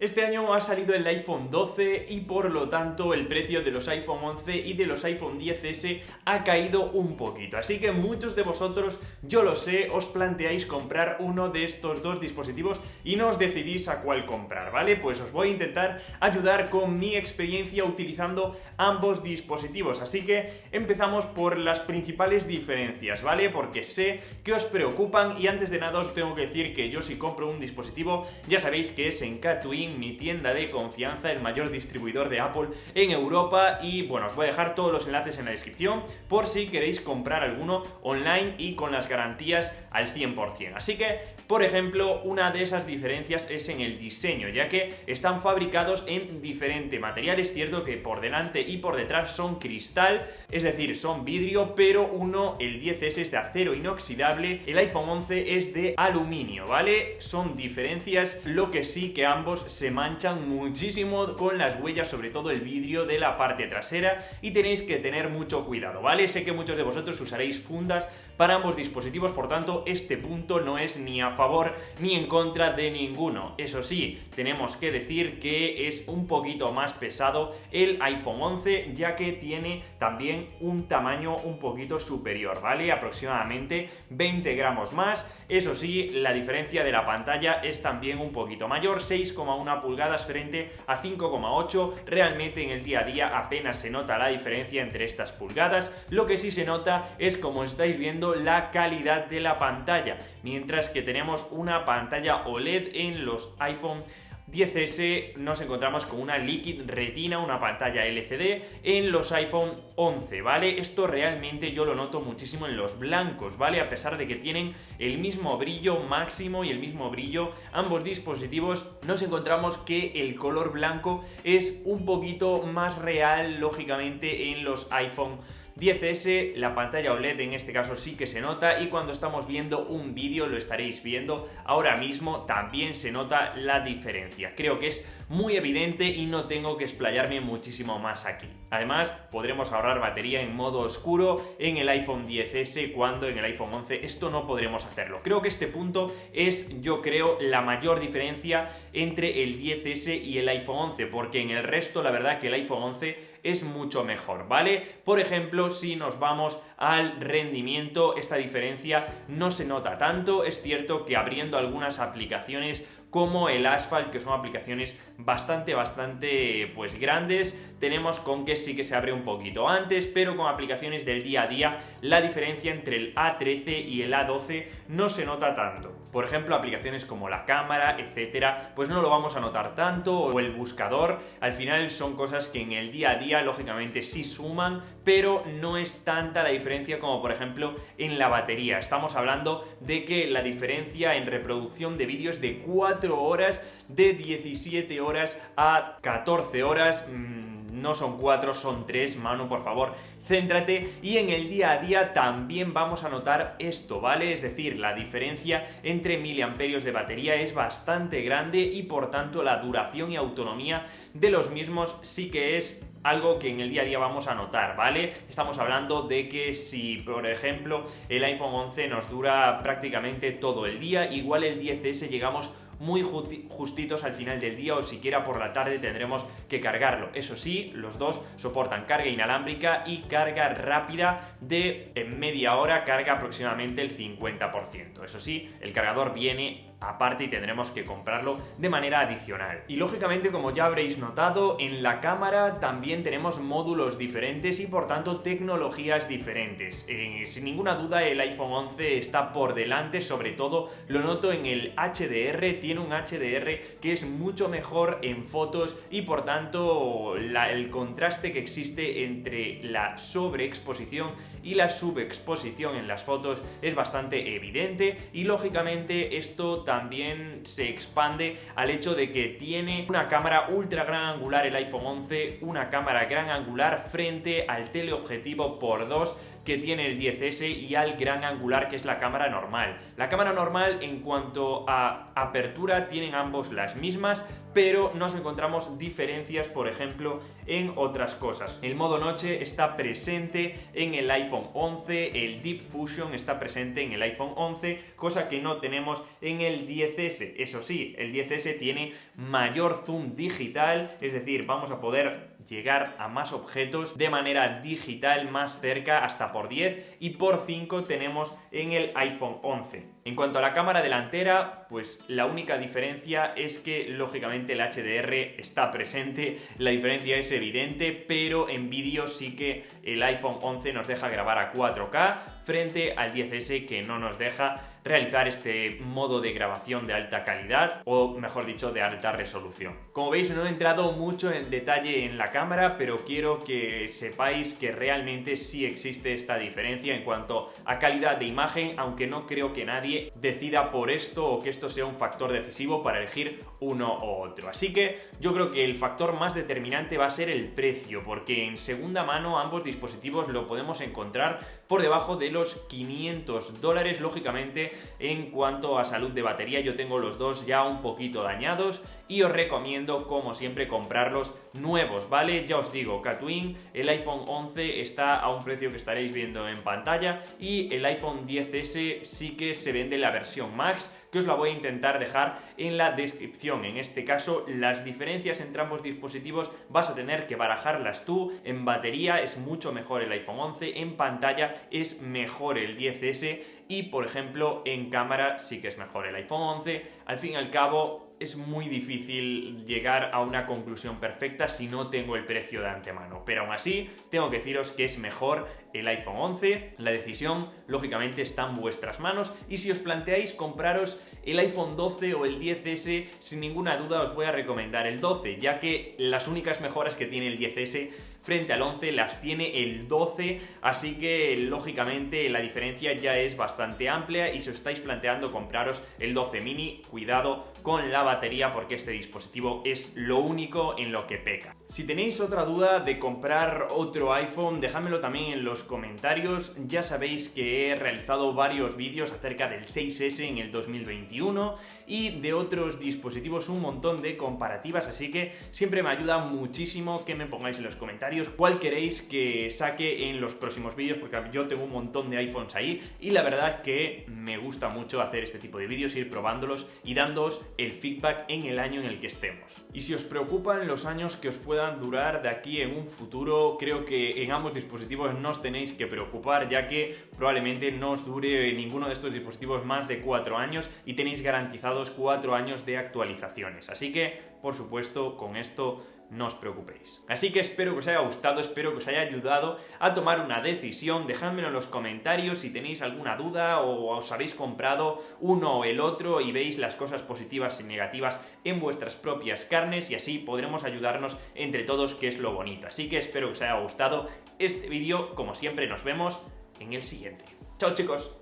Este año ha salido el iPhone 12 y por lo tanto el precio de los iPhone 11 y de los iPhone 10S ha caído un poquito. Así que muchos de vosotros, yo lo sé, os planteáis comprar uno de estos dos dispositivos y no os decidís a cuál comprar, ¿vale? Pues os voy a intentar ayudar con mi experiencia utilizando ambos dispositivos. Así que empezamos por las principales diferencias, ¿vale? Porque sé que os preocupan y antes de nada os tengo que decir que yo si compro un dispositivo, ya sabéis que es en Catwin, mi tienda de confianza, el mayor distribuidor de Apple en Europa, y bueno, os voy a dejar todos los enlaces en la descripción por si queréis comprar alguno online y con las garantías al 100%. Así que, por ejemplo, una de esas diferencias es en el diseño, ya que están fabricados en diferente material. Es cierto que por delante y por detrás son cristal, es decir, son vidrio, pero uno, el 10S, es de acero inoxidable, el iPhone 11 es de aluminio, ¿vale? Son diferencias, lo que sí que ambos se manchan muchísimo con las huellas, sobre todo el vidrio de la parte trasera, y tenéis que tener mucho cuidado, ¿vale? Sé que muchos de vosotros usaréis fundas para ambos dispositivos, por tanto este punto no es ni a favor ni en contra de ninguno. Eso sí, tenemos que decir que es un poquito más pesado el iPhone 11, ya que tiene también un tamaño un poquito superior, ¿vale? Aproximadamente 20 gramos más. Eso sí, la diferencia de la pantalla es también un poquito mayor, 6,1 pulgadas frente a 5,8. Realmente en el día a día apenas se nota la diferencia entre estas pulgadas. Lo que sí se nota es, como estáis viendo, la calidad de la pantalla, mientras que tenemos una pantalla OLED en los iPhone 10S, nos encontramos con una Liquid Retina, una pantalla LCD en los iPhone 11, ¿vale? Esto realmente yo lo noto muchísimo en los blancos, ¿vale? A pesar de que tienen el mismo brillo máximo y el mismo brillo, ambos dispositivos, nos encontramos que el color blanco es un poquito más real, lógicamente, en los iPhone 10S. La pantalla OLED en este caso sí que se nota, y cuando estamos viendo un vídeo, lo estaréis viendo ahora mismo, también se nota la diferencia. Creo que es muy evidente y no tengo que explayarme muchísimo más aquí. Además, podremos ahorrar batería en modo oscuro en el iPhone 10S, cuando en el iPhone 11 esto no podremos hacerlo. Creo que este punto es, yo creo, la mayor diferencia entre el 10S y el iPhone 11, porque en el resto la verdad que el iPhone 11 es mucho mejor, ¿vale? Por ejemplo, si nos vamos al rendimiento, esta diferencia no se nota tanto. Es cierto que abriendo algunas aplicaciones como el Asphalt, que son aplicaciones bastante pues grandes, tenemos con que sí que se abre un poquito antes, pero con aplicaciones del día a día la diferencia entre el A13 y el A12 no se nota tanto. Por ejemplo, aplicaciones como la cámara, etcétera, pues no lo vamos a notar tanto, o el buscador. Al final son cosas que en el día a día lógicamente sí suman, pero no es tanta la diferencia como por ejemplo en la batería. Estamos hablando de que la diferencia en reproducción de vídeos de 4 horas, de 17 horas a 14 horas, no son 4, son 3, Manu, por favor, céntrate. Y en el día a día también vamos a notar esto, ¿vale? Es decir, la diferencia entre miliamperios de batería es bastante grande, y por tanto la duración y autonomía de los mismos sí que es algo que en el día a día vamos a notar, ¿vale? Estamos hablando de que si, por ejemplo, el iPhone 11 nos dura prácticamente todo el día, igual el 10S llegamos muy justitos al final del día, o siquiera por la tarde tendremos que cargarlo. Eso sí, los dos soportan carga inalámbrica y carga rápida de en media hora, carga aproximadamente el 50%. Eso sí, el cargador viene aparte y tendremos que comprarlo de manera adicional. Y lógicamente, como ya habréis notado, en la cámara también tenemos módulos diferentes y por tanto tecnologías diferentes. Sin ninguna duda el iPhone 11 está por delante, sobre todo lo noto en el HDR. Tiene un HDR que es mucho mejor en fotos, y por tanto el contraste que existe entre la sobreexposición y la subexposición en las fotos es bastante evidente, y lógicamente esto también se expande al hecho de que tiene una cámara ultra gran angular el iPhone 11, una cámara gran angular frente al teleobjetivo x 2 que tiene el 10S y al gran angular que es la cámara normal. La cámara normal, en cuanto a apertura, tienen ambos las mismas, pero nos encontramos diferencias, por ejemplo, en otras cosas. El modo noche está presente en el iPhone 11, el Deep Fusion está presente en el iPhone 11, cosa que no tenemos en el 10S. Eso sí, el 10S tiene mayor zoom digital, es decir, vamos a poder llegar a más objetos de manera digital más cerca, hasta por 10, y por 5 tenemos en el iPhone 11. En cuanto a la cámara delantera, pues la única diferencia es que lógicamente el HDR está presente, la diferencia es evidente, pero en vídeo sí que el iPhone 11 nos deja grabar a 4K frente al 10S, que no nos deja realizar este modo de grabación de alta calidad, o mejor dicho, de alta resolución. Como veis, no he entrado mucho en detalle en la cámara, pero quiero que sepáis que realmente sí existe esta diferencia en cuanto a calidad de imagen, aunque no creo que nadie decida por esto o que esto sea un factor decisivo para elegir uno u otro. Así que yo creo que el factor más determinante va a ser el precio, porque en segunda mano ambos dispositivos lo podemos encontrar por debajo de los $500, lógicamente. En cuanto a salud de batería, yo tengo los dos ya un poquito dañados y os recomiendo, como siempre, comprarlos nuevos, ¿vale? Ya os digo, Katwin, el iPhone 11 está a un precio que estaréis viendo en pantalla, y el iPhone 10S sí que se vende la versión Max, que os la voy a intentar dejar en la descripción. En este caso, las diferencias entre ambos dispositivos vas a tener que barajarlas tú. En batería es mucho mejor el iPhone 11, en pantalla es mejor el 10S, y por ejemplo en cámara sí que es mejor el iPhone 11. Al fin y al cabo es muy difícil llegar a una conclusión perfecta si no tengo el precio de antemano, pero aún así tengo que deciros que es mejor el iPhone 11. La decisión lógicamente está en vuestras manos, y si os planteáis compraros el iPhone 12 o el 10S, sin ninguna duda os voy a recomendar el 12, ya que las únicas mejoras que tiene el 10S frente al 11 las tiene el 12, así que lógicamente la diferencia ya es bastante amplia, y si os estáis planteando compraros el 12 mini, cuidado con la batería, porque este dispositivo es lo único en lo que peca. Si tenéis otra duda de comprar otro iPhone, dejádmelo también en los comentarios. Ya sabéis que he realizado varios vídeos acerca del 6S en el 2021 y de otros dispositivos, un montón de comparativas, así que siempre me ayuda muchísimo que me pongáis en los comentarios cuál queréis que saque en los próximos vídeos, porque yo tengo un montón de iPhones ahí y la verdad que me gusta mucho hacer este tipo de vídeos, ir probándolos y dándoos el feedback en el año en el que estemos. Y si os preocupan los años que os puedan durar de aquí en un futuro, creo que en ambos dispositivos no os tenéis que preocupar, ya que probablemente no os dure ninguno de estos dispositivos más de 4 años y tenéis garantizados 4 años de actualizaciones. Así que, por supuesto, con esto no os preocupéis. Así que espero que os haya gustado, espero que os haya ayudado a tomar una decisión. Dejádmelo en los comentarios si tenéis alguna duda o os habéis comprado uno o el otro y veis las cosas positivas y negativas en vuestras propias carnes, y así podremos ayudarnos entre todos, que es lo bonito. Así que espero que os haya gustado este vídeo. Como siempre, nos vemos en el siguiente. ¡Chao, chicos!